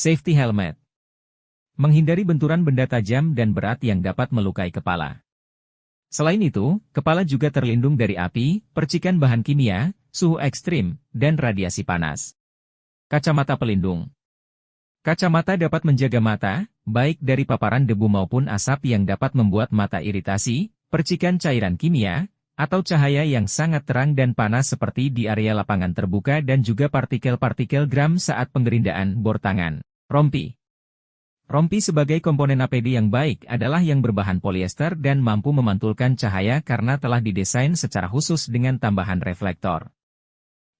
Safety helmet. Menghindari benturan benda tajam dan berat yang dapat melukai kepala. Selain itu, kepala juga terlindung dari api, percikan bahan kimia, suhu ekstrim, dan radiasi panas. Kacamata pelindung. Kacamata dapat menjaga mata, baik dari paparan debu maupun asap yang dapat membuat mata iritasi, percikan cairan kimia, atau cahaya yang sangat terang dan panas seperti di area lapangan terbuka dan juga partikel-partikel gram saat pengerindaan bor tangan. Rompi. Rompi sebagai komponen APD yang baik adalah yang berbahan polyester dan mampu memantulkan cahaya karena telah didesain secara khusus dengan tambahan reflektor.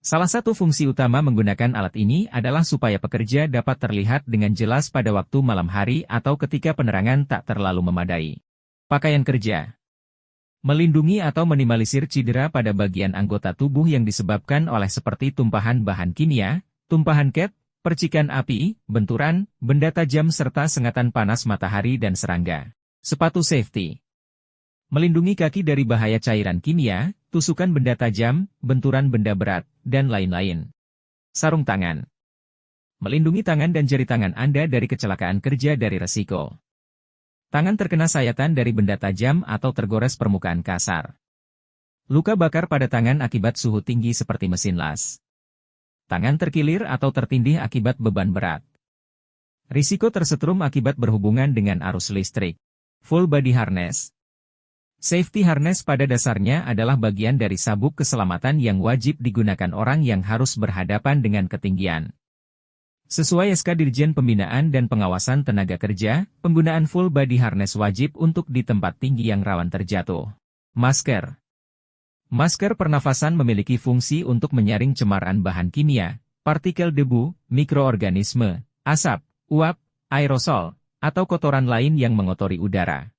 Salah satu fungsi utama menggunakan alat ini adalah supaya pekerja dapat terlihat dengan jelas pada waktu malam hari atau ketika penerangan tak terlalu memadai. Pakaian kerja. Melindungi atau minimalisir cedera pada bagian anggota tubuh yang disebabkan oleh seperti tumpahan bahan kimia, tumpahan cat, percikan api, benturan, benda tajam serta sengatan panas matahari dan serangga. Sepatu safety. Melindungi kaki dari bahaya cairan kimia, tusukan benda tajam, benturan benda berat, dan lain-lain. Sarung tangan. Melindungi tangan dan jari tangan Anda dari kecelakaan kerja dari resiko. Tangan terkena sayatan dari benda tajam atau tergores permukaan kasar. Luka bakar pada tangan akibat suhu tinggi seperti mesin las. Tangan terkilir atau tertindih akibat beban berat. Risiko tersetrum akibat berhubungan dengan arus listrik. Full body harness. Safety harness pada dasarnya adalah bagian dari sabuk keselamatan yang wajib digunakan orang yang harus berhadapan dengan ketinggian. Sesuai SK Dirjen Pembinaan dan Pengawasan Tenaga Kerja, penggunaan full body harness wajib untuk di tempat tinggi yang rawan terjatuh. Masker. Masker pernafasan memiliki fungsi untuk menyaring cemaran bahan kimia, partikel debu, mikroorganisme, asap, uap, aerosol, atau kotoran lain yang mengotori udara.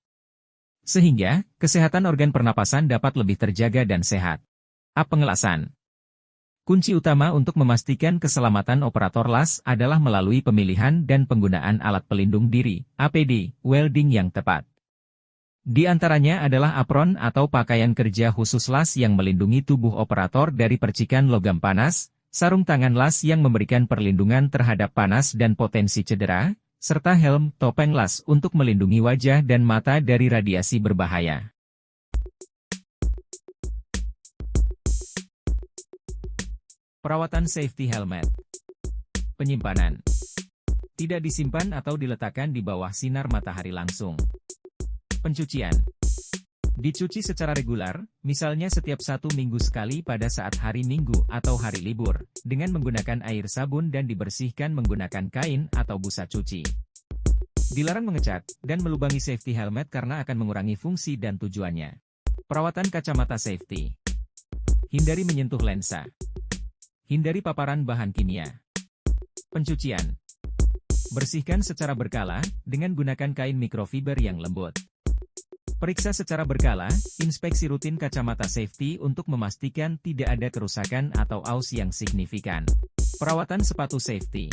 Sehingga, kesehatan organ pernapasan dapat lebih terjaga dan sehat. Pengelasan. Kunci utama untuk memastikan keselamatan operator las adalah melalui pemilihan dan penggunaan alat pelindung diri, APD, welding yang tepat. Di antaranya adalah apron atau pakaian kerja khusus las yang melindungi tubuh operator dari percikan logam panas, sarung tangan las yang memberikan perlindungan terhadap panas dan potensi cedera, serta helm topeng las untuk melindungi wajah dan mata dari radiasi berbahaya. Perawatan safety helmet. Penyimpanan. Tidak disimpan atau diletakkan di bawah sinar matahari langsung. Pencucian. Dicuci secara regular, misalnya setiap 1 minggu sekali pada saat hari Minggu atau hari libur, dengan menggunakan air sabun dan dibersihkan menggunakan kain atau busa cuci. Dilarang mengecat dan melubangi safety helmet karena akan mengurangi fungsi dan tujuannya. Perawatan kacamata safety. Hindari menyentuh lensa. Hindari paparan bahan kimia. Pencucian. Bersihkan secara berkala, dengan gunakan kain mikrofiber yang lembut. Periksa secara berkala, inspeksi rutin kacamata safety untuk memastikan tidak ada kerusakan atau aus yang signifikan. Perawatan sepatu safety.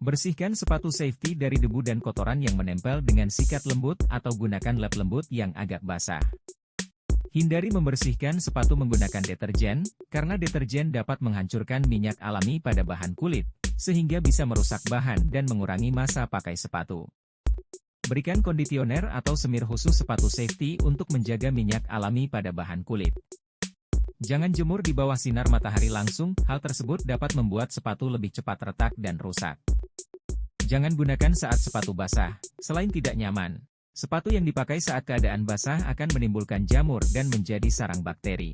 Bersihkan sepatu safety dari debu dan kotoran yang menempel dengan sikat lembut atau gunakan lap lembut yang agak basah. Hindari membersihkan sepatu menggunakan deterjen, karena deterjen dapat menghancurkan minyak alami pada bahan kulit, sehingga bisa merusak bahan dan mengurangi masa pakai sepatu. Berikan kondisioner atau semir khusus sepatu safety untuk menjaga minyak alami pada bahan kulit. Jangan jemur di bawah sinar matahari langsung, hal tersebut dapat membuat sepatu lebih cepat retak dan rusak. Jangan gunakan saat sepatu basah, selain tidak nyaman. Sepatu yang dipakai saat keadaan basah akan menimbulkan jamur dan menjadi sarang bakteri.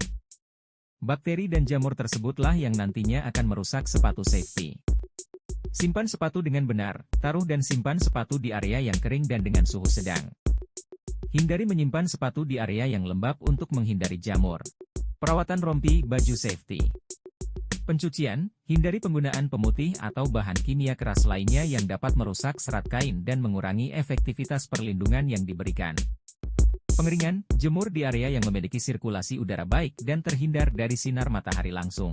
Bakteri dan jamur tersebutlah yang nantinya akan merusak sepatu safety. Simpan sepatu dengan benar, taruh dan simpan sepatu di area yang kering dan dengan suhu sedang. Hindari menyimpan sepatu di area yang lembab untuk menghindari jamur. Perawatan rompi baju safety. Pencucian, hindari penggunaan pemutih atau bahan kimia keras lainnya yang dapat merusak serat kain dan mengurangi efektivitas perlindungan yang diberikan. Pengeringan, jemur di area yang memiliki sirkulasi udara baik dan terhindar dari sinar matahari langsung.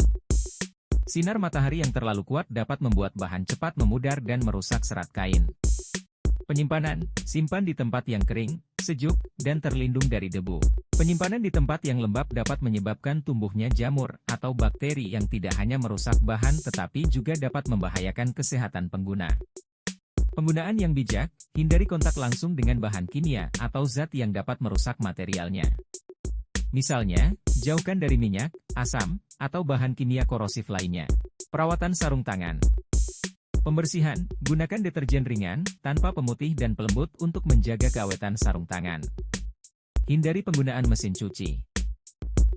Sinar matahari yang terlalu kuat dapat membuat bahan cepat memudar dan merusak serat kain. Penyimpanan, simpan di tempat yang kering, sejuk, dan terlindung dari debu. Penyimpanan di tempat yang lembab dapat menyebabkan tumbuhnya jamur atau bakteri yang tidak hanya merusak bahan tetapi juga dapat membahayakan kesehatan pengguna. Penggunaan yang bijak, hindari kontak langsung dengan bahan kimia atau zat yang dapat merusak materialnya. Misalnya, jauhkan dari minyak, asam, atau bahan kimia korosif lainnya. Perawatan sarung tangan. Pembersihan, gunakan deterjen ringan, tanpa pemutih dan pelembut untuk menjaga keawetan sarung tangan. Hindari penggunaan mesin cuci.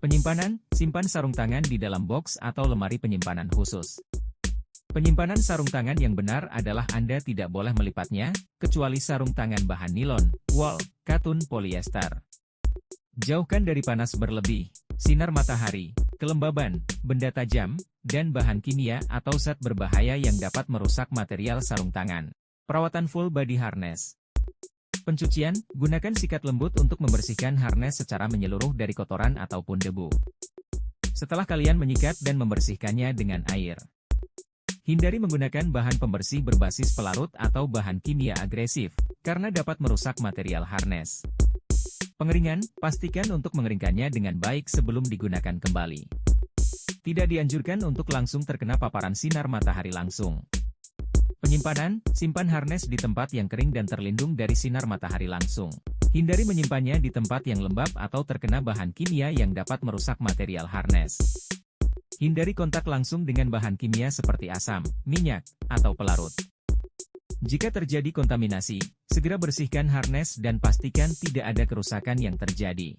Penyimpanan, simpan sarung tangan di dalam box atau lemari penyimpanan khusus. Penyimpanan sarung tangan yang benar adalah Anda tidak boleh melipatnya, kecuali sarung tangan bahan nilon, wool, katun, polyester. Jauhkan dari panas berlebih, sinar matahari, kelembaban, benda tajam, dan bahan kimia atau zat berbahaya yang dapat merusak material sarung tangan. Perawatan full body harness. Pencucian, gunakan sikat lembut untuk membersihkan harness secara menyeluruh dari kotoran ataupun debu. Setelah kalian menyikat dan membersihkannya dengan air. Hindari menggunakan bahan pembersih berbasis pelarut atau bahan kimia agresif, karena dapat merusak material harness. Pengeringan, pastikan untuk mengeringkannya dengan baik sebelum digunakan kembali. Tidak dianjurkan untuk langsung terkena paparan sinar matahari langsung. Penyimpanan, simpan harness di tempat yang kering dan terlindung dari sinar matahari langsung. Hindari menyimpannya di tempat yang lembab atau terkena bahan kimia yang dapat merusak material harness. Hindari kontak langsung dengan bahan kimia seperti asam, minyak, atau pelarut. Jika terjadi kontaminasi, segera bersihkan harness dan pastikan tidak ada kerusakan yang terjadi.